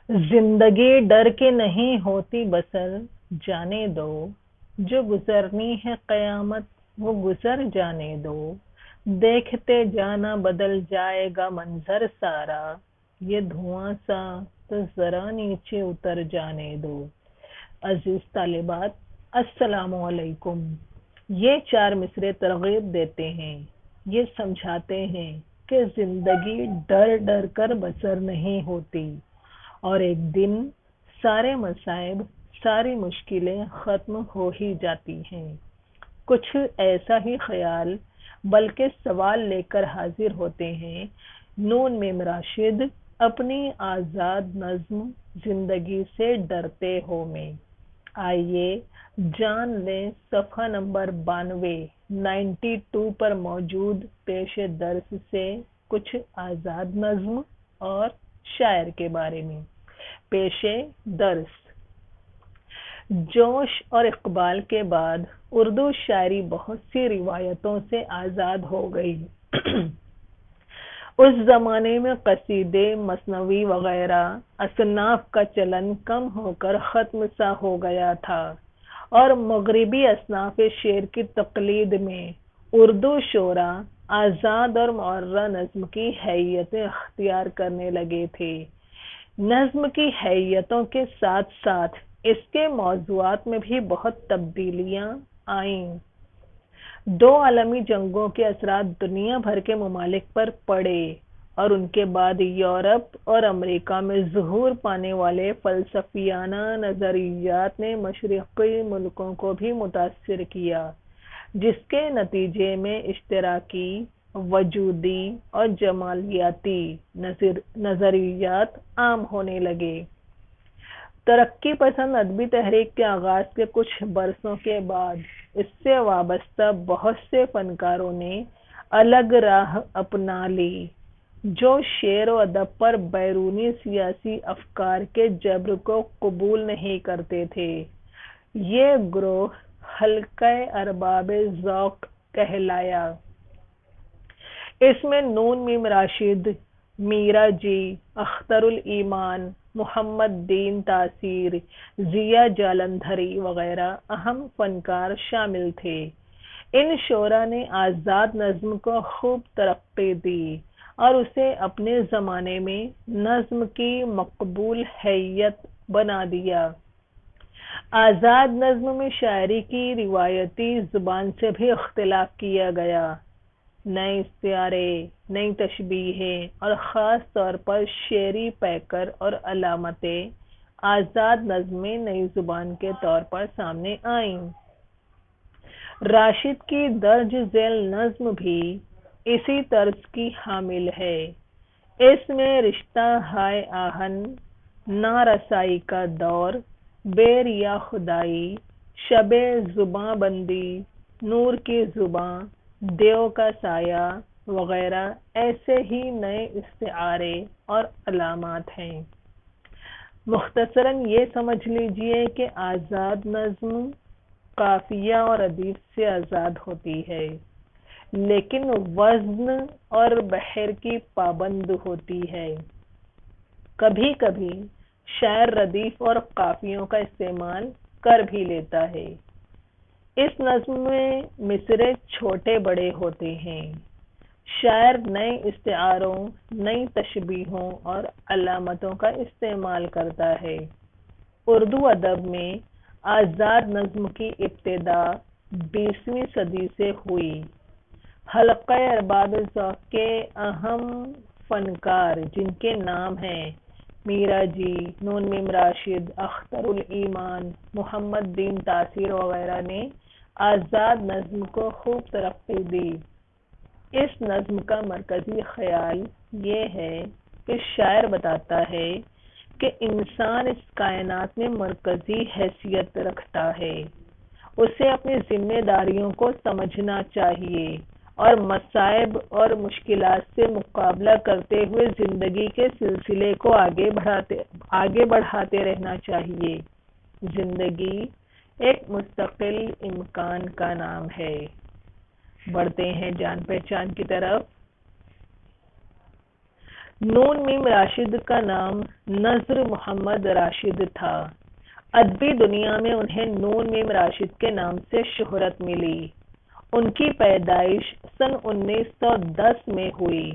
जिंदगी डर के नहीं होती बसर, जाने दो। जो गुजरनी है कयामत, वो गुजर जाने दो। देखते जाना बदल जाएगा मंजर सारा। ये धुआं सा तो जरा नीचे उतर जाने दो। अजीज तालिबात, अस्सलामु अलैकुम। ये चार मिसरे तरगीब देते हैं, ये समझाते हैं कि जिंदगी डर डर कर बसर नहीं होती और एक दिन सारे मसाइब, सारी मुश्किलें खत्म हो ही जाती हैं। कुछ ऐसा ही ख्याल बल्कि सवाल लेकर हाजिर होते हैं नून मीम राशिद अपनी आजाद नज्म जिंदगी से डरते हो में। आइए जान लें सफ़ा नंबर 92 पर मौजूद पेश दर्स से कुछ आजाद नज्म और शायर के बारे में। पेशे दर्स। जोश और इकबाल के बाद उर्दू शायरी बहुत सी रिवायतों से आज़ाद हो गई। उस जमाने में कसीदे, मसनवी वगैरह असनाफ का चलन कम होकर ख़त्म सा हो गया था और मगरिबी असनाफ शेर की तकलीद में उर्दू शोरा आज़ाद और मुअर्रा नज़्म की हैयतें अख्तियार करने लगे थे। नज़्म की हैयतों के साथ साथ इसके मौज़ूआत में भी बहुत तब्दीलियाँ आईं। दो आलमी जंगों के असरात दुनिया भर के ममालिक पर पड़े और उनके बाद यूरोप और अमेरिका में ज़ुहूर पाने वाले फ़लसफ़ियाना नज़रियात ने मशरिक़ी मुल्कों को भी मुतासिर किया, जिसके नतीजे में इश्तराकी, वजूदी और जमालियाती नज़रियात आम होने लगे। तरक्की पसंद अदबी तहरीक के आगाज़ के कुछ बरसों के बाद इससे वाबस्ता बहुत से फनकारों ने अलग राह अपना ली, जो शेर व अदब पर बैरूनी सियासी अफकार के जबर को कबूल नहीं करते थे। ये ग्रोह हल्का अरबाब ज़ौक़ कहलाया। इसमें नून मीम राशिद, मीरा जी, अख्तरुल ईमान, मोहम्मद दीन तासीर, जिया जालंधरी वगैरह अहम फनकार शामिल थे। इन शोरा ने आज़ाद नज़्म को खूब तरक्की दी और उसे अपने ज़माने में नज़्म की मकबूल हैयत बना दिया। आज़ाद नज़्म में शायरी की रिवायती ज़ुबान से भी इख्तिलाफ किया गया। नए इस्तिआरे, नई तशबीहें और ख़ास तौर पर शेरी पैकर और अलामतें आज़ाद नज़्में नई ज़ुबान के तौर पर सामने आईं। राशिद की दर्ज झेल नज़्म भी इसी तर्ज की हामिल है। इसमें रिश्ता हाय आहन, ना रसाई का दौर, बेर या खुदाई, शबे ज़ुबां बंदी, नूर की ज़ुबां, देव का साया वगैरह ऐसे ही नए इस्तिआरे और अलामात हैं। मुख्तसरन ये समझ लीजिए कि आज़ाद नज़्म काफिया और अदीब से आज़ाद होती है, लेकिन वज़न और बहर की पाबंद होती है। कभी कभी शायर रदीफ और काफियों का इस्तेमाल कर भी लेता है। इस नज़्म में मिसरे छोटे बड़े होते हैं। शायर नए इस्तिआरों, नई तशबीहों और अलामतों का इस्तेमाल करता है। उर्दू अदब में आज़ाद नज़्म की इब्तिदा 20वीं सदी से हुई। हल्का अरबाब ज़ौक़ के अहम फनकार जिनके नाम हैं मीरा जी, नून मीम राशिद, अख्तरुल ईमान, मोहम्मद दीन तासीर वगैरह ने आज़ाद नज़्म को खूब तरक्की दी। इस नज़्म का मरकज़ी ख्याल ये है कि शायर बताता है कि इंसान इस कायनात में मरकज़ी हैसियत रखता है। उसे अपनी जिम्मेदारियों को समझना चाहिए और मसाइब और मुश्किलात से मुकाबला करते हुए ज़िंदगी के सिलसिले को आगे बढ़ाते रहना चाहिए। ज़िंदगी एक मुस्तकिल इम्कान का नाम है। बढ़ते हैं जान पहचान की तरफ। नून मीम राशिद का नाम नज़्र मोहम्मद राशिद था। अदबी दुनिया में उन्हें नून मीम राशिद के नाम से शोहरत मिली। उनकी पैदाइश सन 1910 में हुई।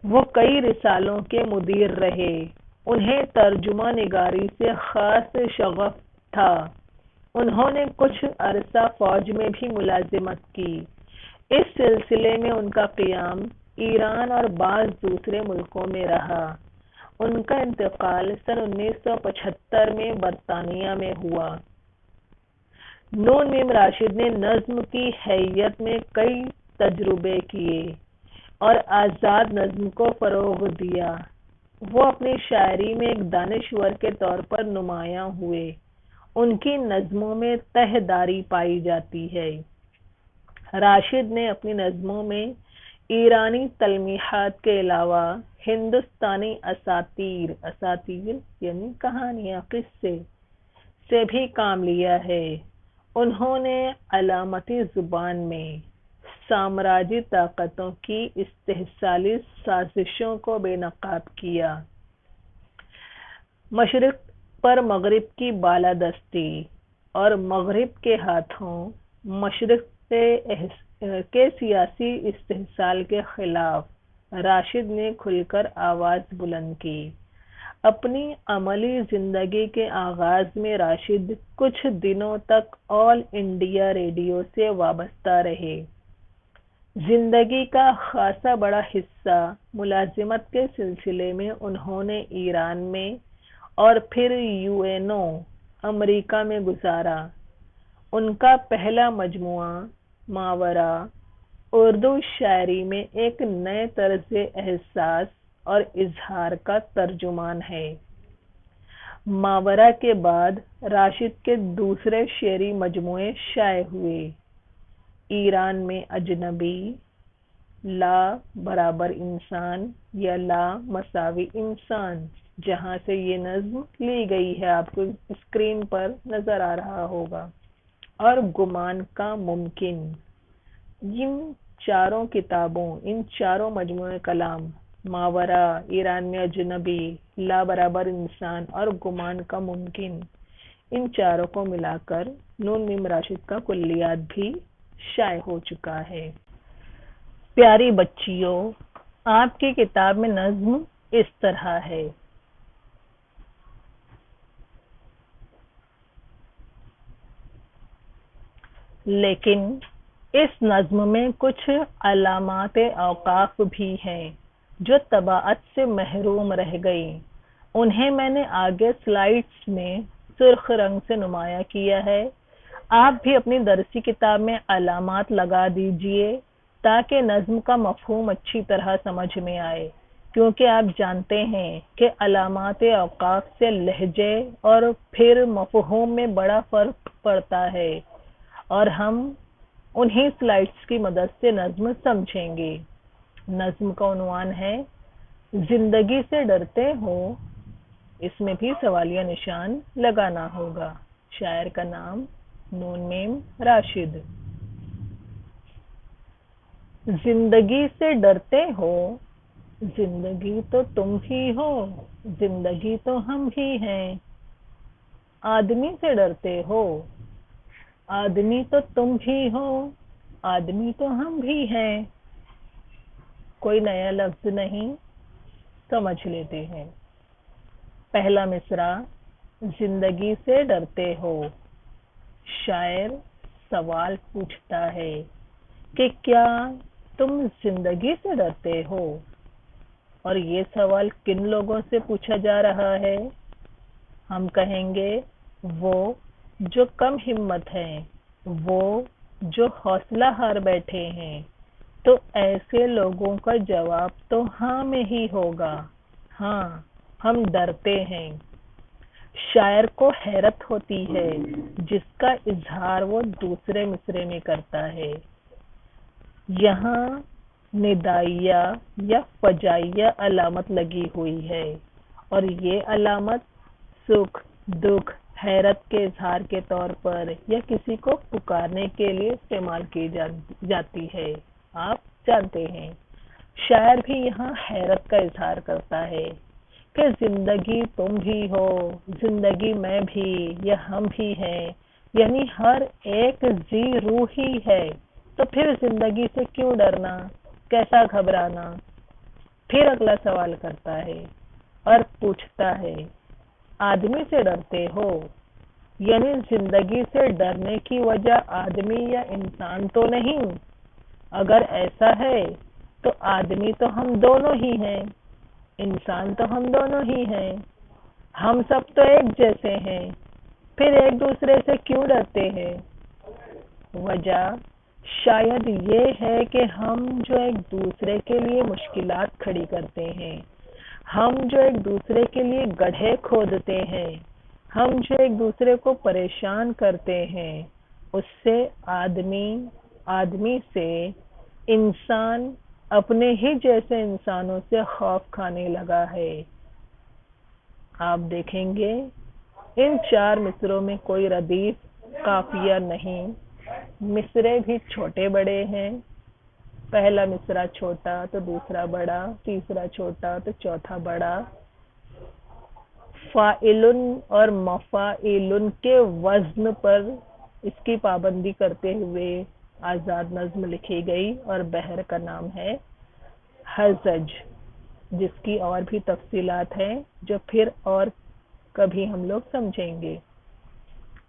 वो कई रिसालों के मुदीर रहे। उन्हें तर्जुमा निगारी से खास शगफ था। उन्होंने कुछ अरसा फौज में भी मुलाजिमत की। इस सिलसिले में उनका क़ियाम ईरान और बाज़ दूसरे मुल्कों में रहा। उनका इंतकाल सन 1975 में बरतानिया में हुआ। नून मीम राशिद ने नज़्म की हैयत में कई तजुर्बे किए और आज़ाद नज़्म को फ़रोग़ दिया। वो अपनी शायरी में एक दानिश्वर के तौर पर नुमायां हुए। उनकी नज़्मों में तहदारी पाई जाती है। राशिद ने अपनी नज़्मों में ईरानी तलमीहात के अलावा हिंदुस्तानी असातीर यानी कहानियाँ, किस्से से भी काम लिया है। उन्होंने अलामती ज़ुबान में साम्राज्य ताकतों की इस्तेहसाली साजिशों को बेनकाब किया। मशरिक़ पर मगरिब की बालादस्ती और मगरिब के हाथों मशरिक़ के सियासी इस्तेहसाल के खिलाफ राशिद ने खुलकर आवाज़ बुलंद की। अपनी अमली ज़िंदगी के आगाज़ में राशिद कुछ दिनों तक ऑल इंडिया रेडियो से वाबस्ता रहे। ज़िंदगी का खासा बड़ा हिस्सा मुलाजिमत के सिलसिले में उन्होंने ईरान में और फिर यूएनओ अमेरिका में गुजारा। उनका पहला मजमुआ मावरा उर्दू शायरी में एक नए तर्ज़ एहसास और इजहार का तर्जुमान है। मावरा के बाद राशिद के दूसरे शेरी मजमुए शाये हुए। ईरान में अजनबी, ला बराबर इंसान या ला मसावी इंसान, जहाँ से ये नज़्म ली गई है आपको स्क्रीन पर नज़र आ रहा होगा, और गुमान का मुमकिन। इन चारों किताबों, इन चारों मजमुए कलाम मावरा, ईरान में अजनबी, ला बराबर इंसान और गुमान का मुमकिन, इन चारों को मिलाकर नून मीम राशिद का कुल्लियात भी शाये हो चुका है। प्यारी बच्चियों, आपकी किताब में नज़्म इस तरह है। लेकिन इस नज़्म में कुछ अलामात औकाफ भी हैं जो तबाअत से महरूम रह गई। उन्हें मैंने आगे स्लाइड्स में सुर्ख रंग से नुमाया किया है। आप भी अपनी दरसी किताब में अलामात लगा दीजिए ताकि नज़्म का मफ़हूम अच्छी तरह समझ में आए, क्योंकि आप जानते हैं कि अलामात औकाफ से लहजे और फिर मफ़हूम में बड़ा फ़र्क पड़ता है, और हम उन्हीं स्लाइड्स की मदद से नज़्म समझेंगे। नज़्म का उन्वान है ज़िंदगी से डरते हो। इसमें भी सवालिया निशान लगाना होगा। शायर का नाम नून मीम राशिद। जिंदगी से डरते हो, जिंदगी तो तुम ही हो, जिंदगी तो हम ही हैं। आदमी से डरते हो, आदमी तो तुम भी हो, आदमी तो हम भी हैं। कोई नया लफ्ज नहीं, समझ लेते हैं। पहला मिसरा, जिंदगी से डरते हो। शायर सवाल पूछता है कि क्या तुम जिंदगी से डरते हो, और ये सवाल किन लोगों से पूछा जा रहा है? हम कहेंगे वो जो कम हिम्मत हैं, वो जो हौसला हार बैठे हैं। तो ऐसे लोगों का जवाब तो हाँ में ही होगा। हाँ, हम डरते हैं। शायर को हैरत होती है जिसका इजहार वो दूसरे मिसरे में करता है। यहाँ निदाइया या फजाइया अलामत लगी हुई है, और ये अलामत सुख, दुख, हैरत के इजहार के तौर पर या किसी को पुकारने के लिए इस्तेमाल की जाती है। आप जानते हैं। شاعر بھی یہاں حیرت کا اظہار کرتا ہے کہ زندگی تم بھی ہو، زندگی میں بھی، یہ ہم بھی ہیں، یعنی ہر ایک ذی روح ہی ہے، تو پھر زندگی سے کیوں ڈرنا، کیسا گھبرانا؟ پھر اگلا سوال کرتا ہے اور پوچھتا ہے آدمی سے ڈرتے ہو؟ یعنی زندگی سے ڈرنے کی وجہ آدمی یا انسان تو نہیں؟ اگر ایسا ہے تو آدمی تو ہم دونوں ہی ہیں، انسان تو ہم دونوں ہی ہیں، ہم سب تو ایک جیسے ہیں، پھر ایک دوسرے سے کیوں ڈرتے ہیں؟ وجہ شاید یہ ہے کہ ہم جو ایک دوسرے کے لیے مشکلات کھڑی کرتے ہیں، ہم جو ایک دوسرے کے لیے گڑھے کھودتے ہیں، ہم جو ایک دوسرے کو پریشان کرتے ہیں، اس سے آدمی سے انسان اپنے ہی جیسے انسانوں سے خوف کھانے لگا ہے۔ آپ دیکھیں گے ان 4 مصروں میں کوئی ردیف قافیہ نہیں، مصرے بھی چھوٹے بڑے ہیں، پہلا مصرع چھوٹا تو دوسرا بڑا، تیسرا چھوٹا تو چوتھا بڑا۔ فاعلن اور مفاعلن کے وزن پر اس کی پابندی کرتے ہوئے آزاد نظم لکھی گئی، اور بحر کا نام ہے ہزج، جس کی اور بھی تفصیلات ہیں جو پھر اور کبھی ہم لوگ سمجھیں گے۔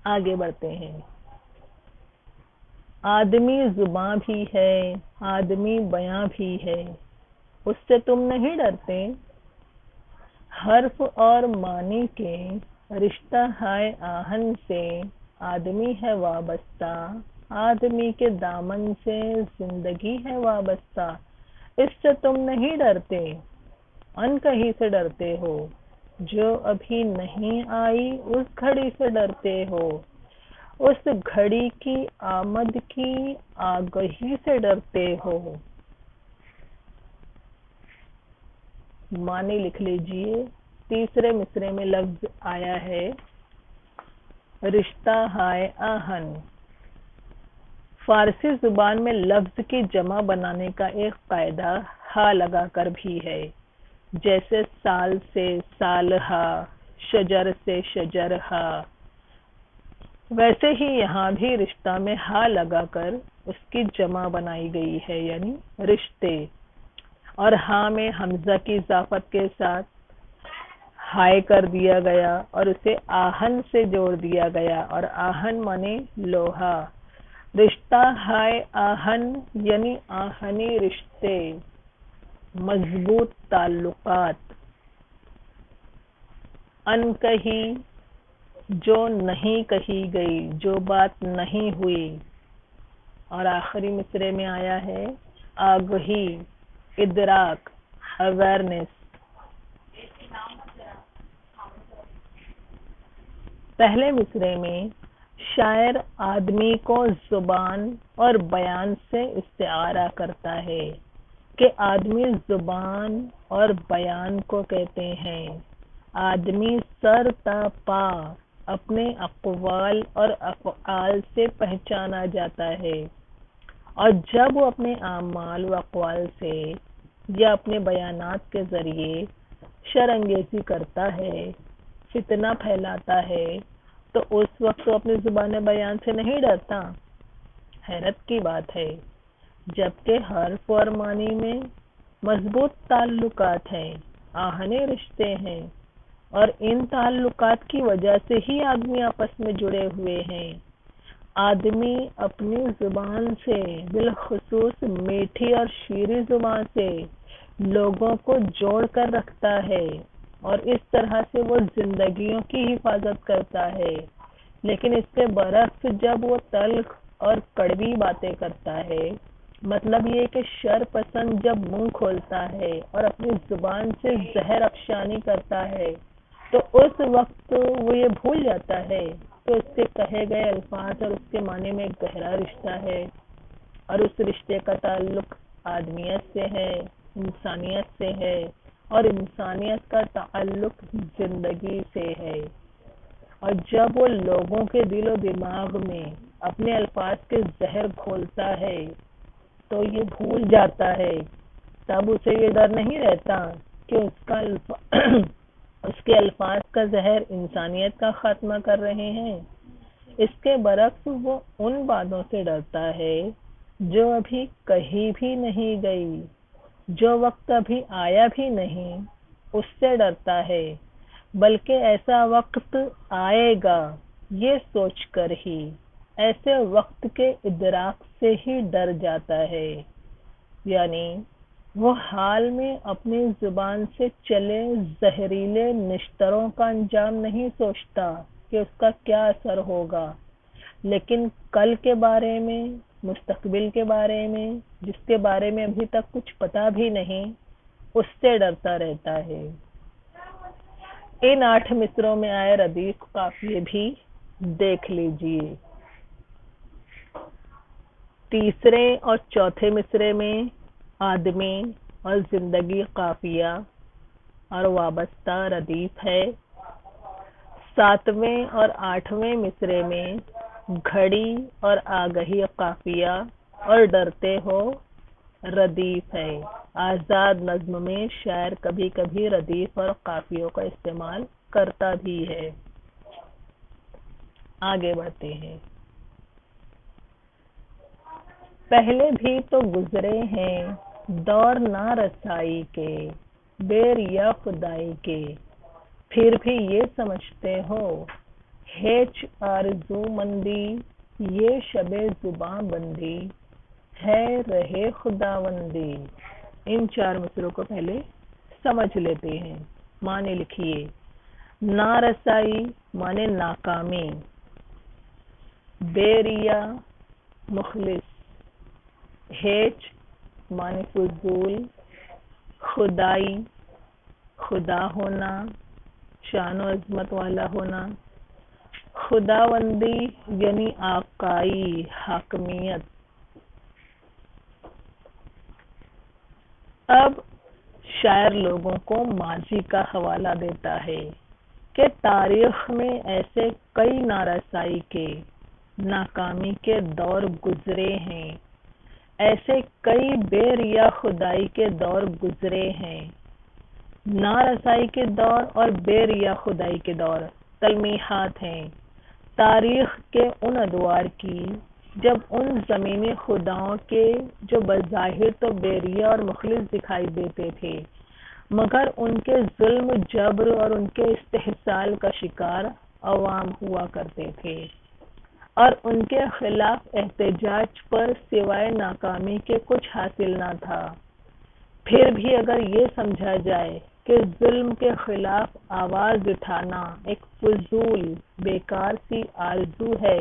آگے بڑھتے ہیں۔ آدمی زباں بھی ہے، آدمی بیاں بھی ہے، اس سے تم نہیں ڈرتے؟ حرف اور معنی کے رشتہ ہائے آہن سے آدمی ہے وابستہ، آدمی کے دامن سے زندگی ہے وابستہ، اس سے تم نہیں ڈرتے؟ ان کہیں سے ڈرتے ہو؟ جو ابھی نہیں آئی اس گھڑی سے ڈرتے ہو؟ اس گھڑی کی آمد کی آگہی سے ڈرتے ہو؟ معنی لکھ لیجئے۔ تیسرے مصرے میں لفظ آیا ہے رشتہ ہائے آہن۔ فارسی زبان میں لفظ کی جمع بنانے کا ایک قاعدہ ہا لگا کر بھی ہے، جیسے سال سے سالہا، شجر سے شجرہا۔ ویسے ہی یہاں بھی رشتہ میں ہا لگا کر اس کی جمع بنائی گئی ہے، یعنی رشتے، اور ہاں میں حمزہ کی اضافت کے ساتھ ہائے کر دیا گیا اور اسے آہن سے جوڑ دیا گیا، اور آہن مانے لوہا۔ رشتہ ہائے آہن یعنی آہنی رشتے، مضبوط تعلقات۔ ان کہی جو نہیں کہی گئی، جو بات نہیں ہوئی۔ اور آخری مصرے میں آیا ہے آگہی، ادراک، اویئرنیس۔ پہلے مصرے میں شاعر آدمی کو زبان اور بیان سے استعارہ کرتا ہے کہ آدمی زبان اور بیان کو کہتے ہیں۔ آدمی سر تا پا اپنے اقوال اور افعال سے پہچانا جاتا ہے، اور جب وہ اپنے اعمال و اقوال سے یا اپنے بیانات کے ذریعے شرانگیزی کرتا ہے، فتنہ پھیلاتا ہے، تو اس وقت وہ اپنی زبان بیان سے نہیں ڈرتا۔ حیرت کی بات ہے، جبکہ حرف اور معنی میں مضبوط تعلقات ہیں، آہنے رشتے ہیں، اور ان تعلقات کی وجہ سے ہی آدمی آپس میں جڑے ہوئے ہیں۔ آدمی اپنی زبان سے، بالخصوص میٹھی اور شیریں زبان سے، لوگوں کو جوڑ کر رکھتا ہے، اور اس طرح سے وہ زندگیوں کی حفاظت کرتا ہے۔ لیکن اس کے برعکس جب وہ تلخ اور کڑوی باتیں کرتا ہے، مطلب یہ کہ شر پسند جب منہ کھولتا ہے اور اپنی زبان سے زہر افشانی کرتا ہے، تو اس وقت وہ یہ بھول جاتا ہے کہ اس کے کہے گئے الفاظ اور اس کے معنی میں ایک گہرا رشتہ ہے، اور اس رشتے کا تعلق آدمیت سے ہے، انسانیت سے ہے، اور انسانیت کا تعلق زندگی سے ہے۔ اور جب وہ لوگوں کے دل و دماغ میں اپنے الفاظ کے زہر گھولتا ہے، تو یہ بھول جاتا ہے تب اسے یہ ڈر نہیں رہتا کہ اس کے الفاظ کا زہر انسانیت کا خاتمہ کر رہے ہیں۔ اس کے برعکس وہ ان باتوں سے ڈرتا ہے جو ابھی کہیں بھی نہیں گئی، جو وقت ابھی آیا بھی نہیں، اس سے ڈرتا ہے، بلکہ ایسا وقت آئے گا یہ سوچ کر ہی، ایسے وقت کے ادراک سے ہی ڈر جاتا ہے۔ یعنی وہ حال میں اپنی زبان سے چلے زہریلے نشتروں کا انجام نہیں سوچتا کہ اس کا کیا اثر ہوگا، لیکن کل کے بارے میں، مستقبل کے بارے میں، جس کے بارے میں ابھی تک کچھ پتا بھی نہیں، اس سے ڈرتا رہتا ہے۔ ان 8 مصروں میں آئے ردیف قافیے بھی دیکھ لیجئے۔ تیسرے اور چوتھے مصرے میں آدمی اور زندگی قافیہ اور وابستہ ردیف ہے۔ 7ویں اور 8ویں مصرے میں گھڑی اور آگہی قافیہ اور ڈرتے ہو ردیف ہے۔ آزاد نظم میں شاعر کبھی کبھی ردیف اور قافیوں کا استعمال کرتا بھی ہے۔ آگے بڑھتے ہیں۔ پہلے بھی تو گزرے ہیں دور نارسائی کے، بیر یا خدائی کے، پھر بھی یہ سمجھتے ہو ہیچ آرزو مندی، یہ شب زباں بندی ہے رہے خداوندی۔ ان 4 مصروں کو پہلے سمجھ لیتے ہیں۔ معنی لکھیے۔ نارسائی معنی ناکامی، بیریا مخلص، ہیچ معنی فضول، خدائی خدا ہونا، شان و عظمت والا ہونا، خداوندی یعنی آقائی، حاکمیت۔ اب شاعر لوگوں کو ماضی کا حوالہ دیتا ہے کہ تاریخ میں ایسے کئی نارسائی کے، ناکامی کے دور گزرے ہیں، ایسے کئی بے ریا خدائی کے دور گزرے ہیں۔ نارسائی کے دور اور بے ریا خدائی کے دور تلمیحات ہیں تاریخ کے ان ادوار کی جب ان زمینی خداؤں کے جو بظاہر تو بے ریا اور مخلص دکھائی دیتے تھے، مگر ان کے ظلم، جبر اور ان کے استحصال کا شکار عوام ہوا کرتے تھے، اور ان کے خلاف احتجاج پر سوائے ناکامی کے کچھ حاصل نہ تھا۔ پھر بھی اگر یہ سمجھا جائے کہ ظلم کے خلاف آواز اٹھانا ایک فضول، بیکار سی آرزو ہے،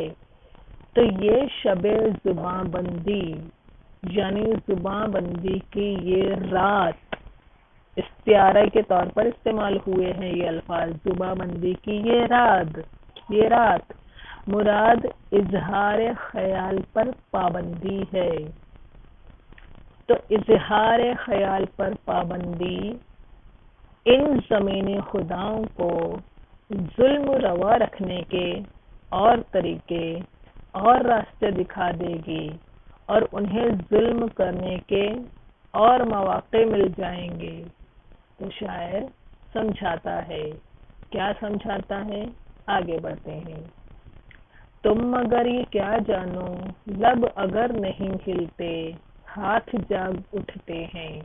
تو یہ شب زباں بندی یعنی زباں بندی کی یہ رات، استعارہ کے طور پر استعمال ہوئے ہیں یہ الفاظ، زباں بندی کی یہ رات مراد اظہار خیال پر پابندی ہے۔ تو اظہار خیال پر پابندی ان زمینی خداؤں کو ظلم روا رکھنے کے اور طریقے اور راستے دکھا دے گی، اور انہیں ظلم کرنے کے اور مواقع مل جائیں گے۔ تو شاعر سمجھاتا ہے، کیا سمجھاتا ہے؟ آگے بڑھتے ہیں۔ تم مگر یہ کیا جانو، لب اگر نہیں ہلتے، ہاتھ جاگ اٹھتے ہیں،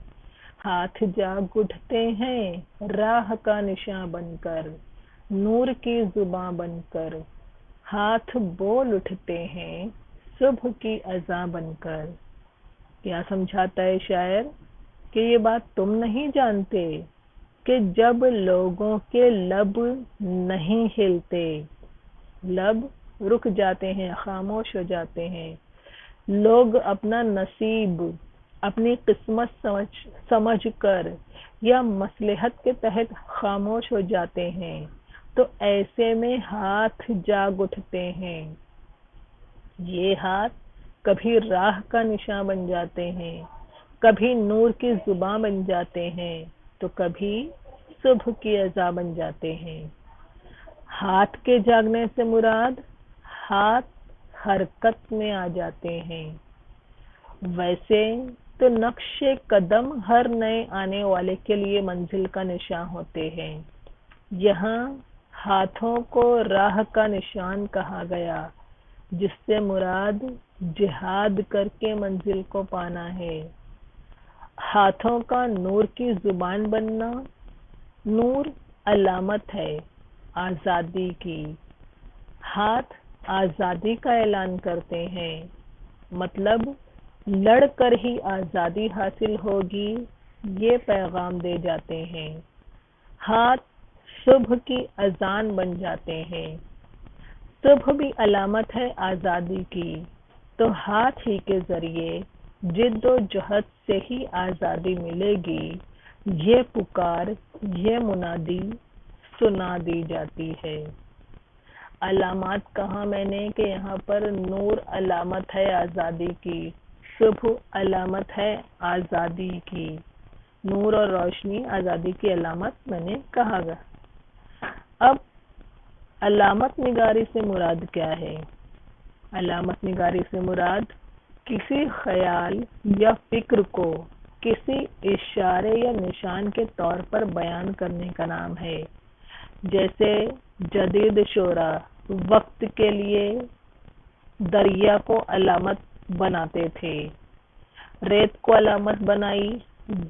ہاتھ جاگ اٹھتے ہیں راہ کا نشاں بن کر، نور کی زباں بن کر، ہاتھ بول اٹھتے ہیں صبح کی اذاں بن کر۔ کیا سمجھاتا ہے شاعر کہ یہ بات تم نہیں جانتے کہ جب لوگوں کے لب نہیں ہلتے، لب رک جاتے ہیں، خاموش ہو جاتے ہیں، لوگ اپنا نصیب، اپنی قسمت سمجھ کر یا مصلحت کے تحت خاموش ہو جاتے ہیں، تو ایسے میں ہاتھ جاگ اٹھتے ہیں۔ یہ ہاتھ کبھی راہ کا نشاں بن جاتے ہیں، کبھی نور کی زباں بن جاتے ہیں، تو کبھی صبح کی اذاں بن جاتے ہیں۔ ہاتھ کے جاگنے سے مراد ہاتھ حرکت میں آ جاتے ہیں۔ ویسے تو نقش قدم ہر نئے آنے والے کے لیے منزل کا نشان ہوتے ہیں۔ یہاں ہاتھوں کو راہ کا نشان کہا گیا، جس سے مراد جہاد کر کے منزل کو پانا ہے۔ ہاتھوں کا نور کی زبان بننا، نور علامت ہے آزادی کی۔ ہاتھ آزادی کا اعلان کرتے ہیں، مطلب لڑ کر ہی آزادی حاصل ہوگی، یہ پیغام دے جاتے ہیں۔ ہاتھ صبح کی اذان بن جاتے ہیں۔ صبح بھی علامت ہے آزادی کی، تو ہاتھ ہی کے ذریعے جد و جہد سے ہی آزادی ملے گی، یہ پکار، یہ منادی سنا دی جاتی ہے۔ علامات کہا میں نے کہ یہاں پر نور علامت ہے آزادی کی، صبح علامت ہے آزادی کی، نور اور روشنی آزادی کی علامت میں نے کہا گا۔ اب علامت نگاری سے مراد کیا ہے؟ علامت نگاری سے مراد کسی خیال یا فکر کو کسی اشارے یا نشان کے طور پر بیان کرنے کا نام ہے۔ جیسے جدید شعرا وقت کے لیے دریا کو علامت بناتے تھے، ریت کو علامت بنائی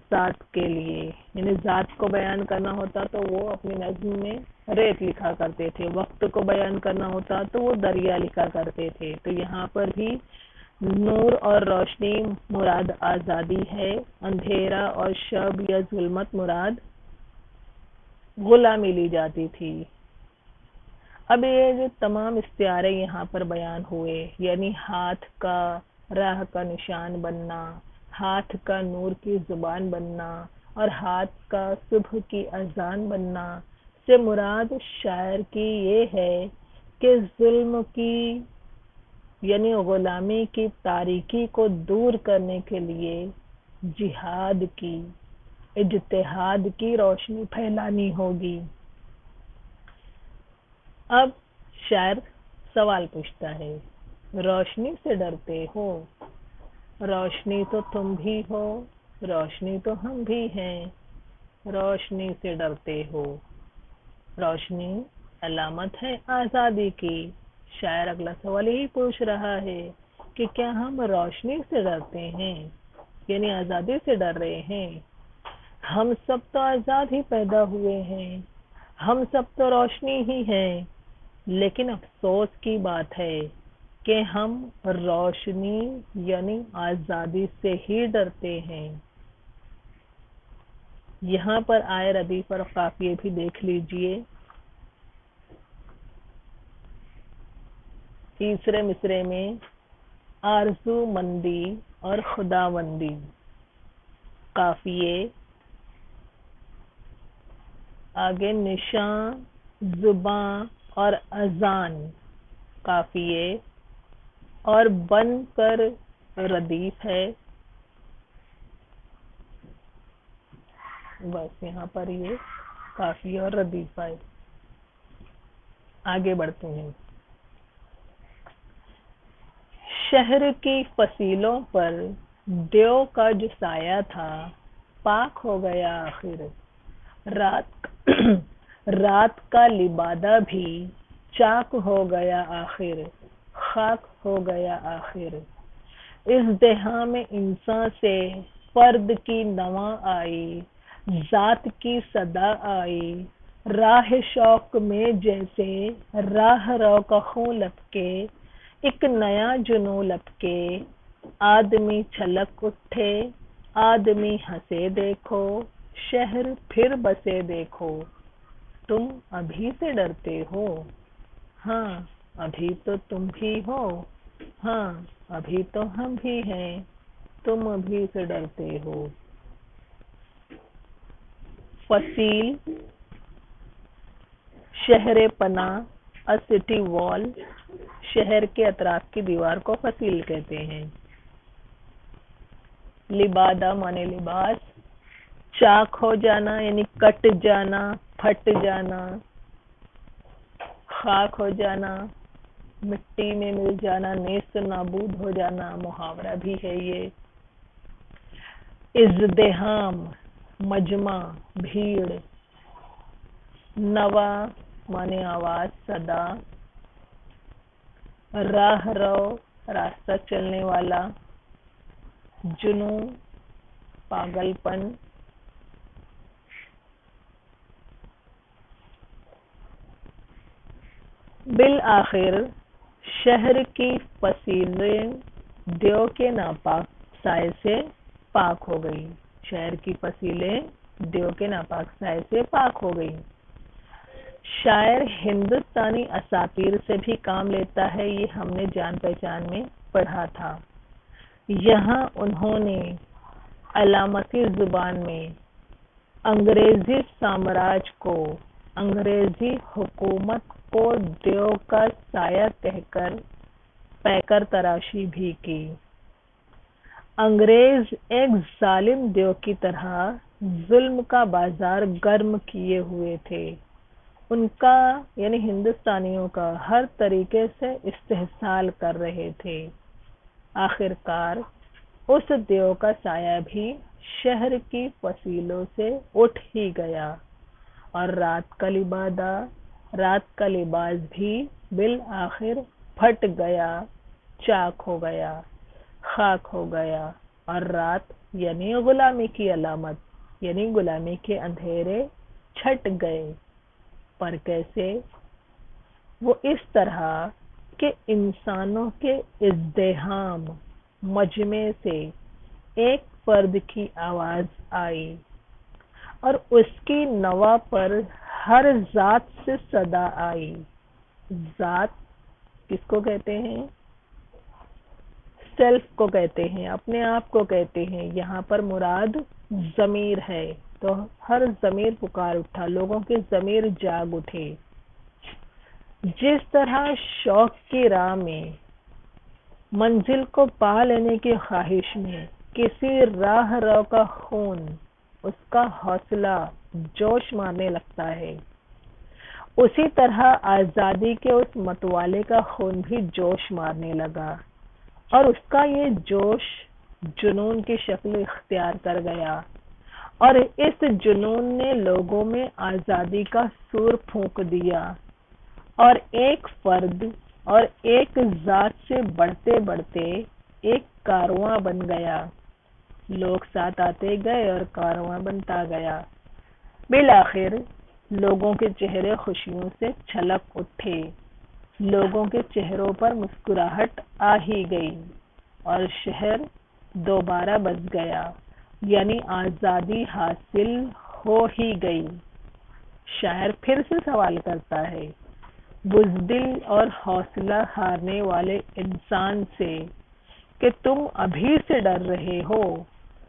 ذات کے لیے، یعنی ذات کو بیان کرنا ہوتا تو وہ اپنی نظم میں ریت لکھا کرتے تھے، وقت کو بیان کرنا ہوتا تو وہ دریا لکھا کرتے تھے۔ تو یہاں پر بھی نور اور روشنی مراد آزادی ہے، اندھیرا اور شب یا ظلمت مراد غلامی لی جاتی تھی۔ اب یہ جو تمام استعارے یہاں پر بیان ہوئے، یعنی ہاتھ کا راہ کا نشان بننا، ہاتھ کا نور کی زبان بننا اور ہاتھ کا صبح کی اذان بننا، سے مراد شاعر کی یہ ہے کہ ظلم کی یعنی غلامی کی تاریکی کو دور کرنے کے لیے جہاد کی، اجتہاد کی روشنی پھیلانی ہوگی۔ اب شاعر سوال پوچھتا ہے، روشنی سے ڈرتے ہو؟ روشنی تو تم بھی ہو، روشنی تو ہم بھی ہیں، روشنی سے ڈرتے ہو۔ روشنی علامت ہے آزادی کی۔ شاعر اگلا سوال یہی پوچھ رہا ہے کہ کیا ہم روشنی سے ڈرتے ہیں، یعنی آزادی سے ڈر رہے ہیں؟ ہم سب تو آزاد ہی پیدا ہوئے ہیں، ہم سب تو روشنی ہی ہیں، لیکن افسوس کی بات ہے کہ ہم روشنی یعنی آزادی سے ہی ڈرتے ہیں۔ یہاں پر آئے ردیف اور قافیے بھی دیکھ لیجئے۔ تیسرے مصرے میں آرزو مندی اور خداوندی، قافیے آگے نشان، زباں اور اذان، قافیے اور بن کر ردیف ہے۔ بس یہاں پر یہ قافیے اور ردیف ہے۔ آگے بڑھتے ہیں۔ شہر کی فصیلوں پر دیو کا جو سایہ تھا پاک ہو گیا آخر، رات کا لبادہ بھی چاک ہو گیا آخر، خاک ہو گیا آخر۔ اس دہاں میں انسان سے فرد کی نواں آئی، ذات کی صدا آئی، راہ شوق میں جیسے راہ رو کا خون لپکے، ایک نیا جنوں لپکے، آدمی چھلک اٹھے، آدمی ہنسے دیکھو، شہر پھر بسے دیکھو۔ تم ابھی سے ڈرتے ہو؟ ہاں ابھی تو تم بھی ہو، ہاں ابھی تو ہم بھی ہیں، تم ابھی سے ڈرتے ہو۔ فصیل شہر پناہ، a city wall، شہر کے اطراف کی دیوار کو فصیل کہتے ہیں۔ لبادہ مانے لباس، چاک ہو جانا یعنی کٹ جانا، پھٹ جانا، خاک ہو جانا، مٹی میں مل جانا، نیست نابود ہو جانا، محاورہ بھی ہے یہ۔ इज़्दिहाम मजमा भीड़, नवा माने आवाज सदा, राह रो रास्ता चलने वाला, जुनून पागलपन, बिल आखिर शहर की फसीलें देव के नापाक साए से पाक हो गई। शहर की फसीलें देव के नापाक साए से पाक हो गई। शायर हिंदुस्तानी असातीर से भी काम लेता है, ये हमने जान पहचान में पढ़ा था। यहाँ उन्होंने अलामती जुबान में अंग्रेजी साम्राज्य को, अंग्रेजी हुकूमत को देव का साया कहकर पैकर तराशी भी की। अंग्रेज एक जालिम देव की तरह जुल्म का बाजार गर्म किए हुए थे। उनका यानी हिंदुस्तानियों का हर तरीके से इस्तेहसाल कर रहे थे। आखिरकार उस देव का साया भी शहर की फसीलों से उठ ही गया और रात का लिबास भी बिल आखिर फट गया, चाक हो गया, खाक हो गया और रात यानी गुलामी की अलामत यानी गुलामी के अंधेरे छट गए। पर कैसे? वो इस तरह के इंसानों के इज़्दिहाम मजमे से एक फर्द की आवाज आई और उसकी नवा पर हर जात से सदा आई। जात किसको कहते हैं? सेल्फ को कहते हैं, अपने आप को कहते हैं। यहाँ पर मुराद ज़मीर है, तो हर ज़मीर पुकार उठा, लोगों के ज़मीर जाग उठे। जिस तरह शौक की राह में मंजिल को पा लेने की ख्वाहिश में किसी राह रो का खून उसका हौसला जोश मारने लगता है, उसी तरह आज़ादी के उस मतवाले का खून भी जोश मारने लगा और उसका ये जोश जुनून की शक्ल इख्तियार कर गया और इस जुनून ने लोगों में आज़ादी का सूर फूंक दिया और एक फर्द और एक जात से बढ़ते बढ़ते एक कारवां बन गया। लोग साथ आते गए और कारवां बनता गया। बिलाखिर लोगों के चेहरे खुशियों से छलक उठे, लोगों के चेहरों पर मुस्कुराहट आ ही गई और शहर दोबारा बस गया, यानी आज़ादी हासिल हो ही गई। शायर फिर से सवाल करता है बुज़दिल और हौसला हारने वाले इंसान से कि तुम अभी से डर रहे हो,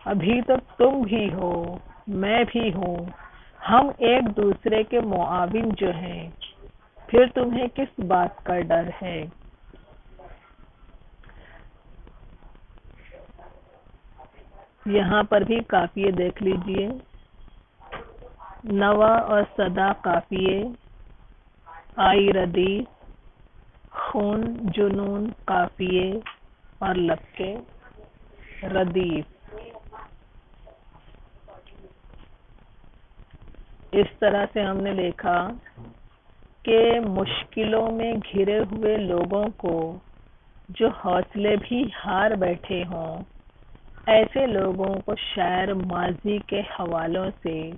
अभी तो तुम भी हो, मैं भी हूँ, हम एक दूसरे के मुआविन जो हैं, फिर तुम्हें किस बात का डर है? यहाँ पर भी काफिये देख लीजिए। नवा और सदा काफिये, आई रदी, खून जुनून काफिये और लपके रदीफ। इस तरह से हमने देखा कि मुश्किलों में घिरे हुए लोगों को जो हौसले भी हार बैठे हों, ऐसे लोगों को शायर माजी के हवालों से,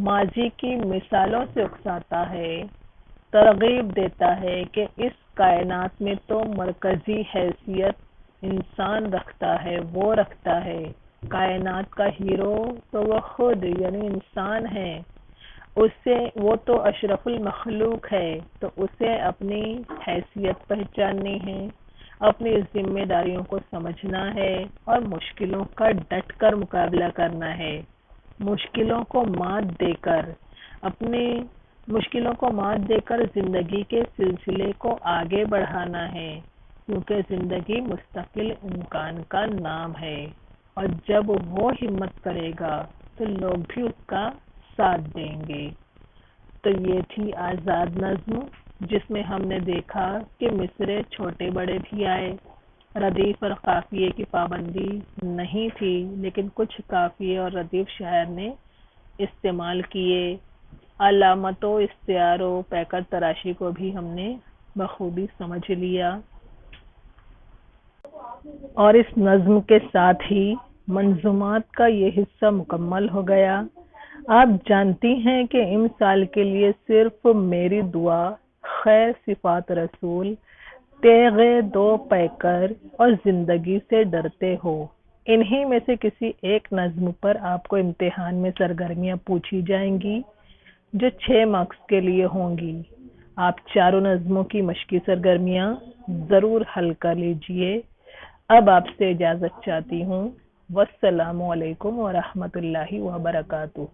माजी की मिसालों से उकसाता है, तरगीब देता है कि इस कायनात में तो मरकजी हैसियत इंसान रखता है, वो रखता है। कायनात का हीरो तो वो खुद यानी इंसान है, उससे वो तो अशरफुल मखलूक है, तो उसे अपनी हैसियत पहचाननी है, अपनी जिम्मेदारियों को समझना है और मुश्किलों का डट कर मुकाबला करना है। मुश्किलों को मात देकर जिंदगी के सिलसिले को आगे बढ़ाना है, क्योंकि जिंदगी मुस्तकिल इम्कान का नाम है और जब वो हिम्मत करेगा तो लोग भी उसका साथ देंगे। तो ये थी आज़ाद नज़्म, जिसमें हमने देखा कि मिसरे छोटे बड़े भी आए ردیف اور قافیے کی پابندی نہیں تھی، لیکن کچھ قافیے اور ردیف شاعر نے استعمال کیے۔ علامتوں، استعاروں، پیکر تراشی کو بھی ہم نے بخوبی سمجھ لیا، اور اس نظم کے ساتھ ہی منظومات کا یہ حصہ مکمل ہو گیا۔ آپ جانتی ہیں کہ امسال کے لیے صرف میری دعا، خیر صفات رسول، تیغ دو پیکر اور زندگی سے ڈرتے ہو، انہی میں سے کسی ایک نظم پر آپ کو امتحان میں سرگرمیاں پوچھی جائیں گی جو 6 مارکس کے لیے ہوں گی۔ آپ چاروں نظموں کی مشقی سرگرمیاں ضرور حل کر لیجئے۔ اب آپ سے اجازت چاہتی ہوں۔ والسلام علیکم ورحمۃ اللہ وبرکاتہ۔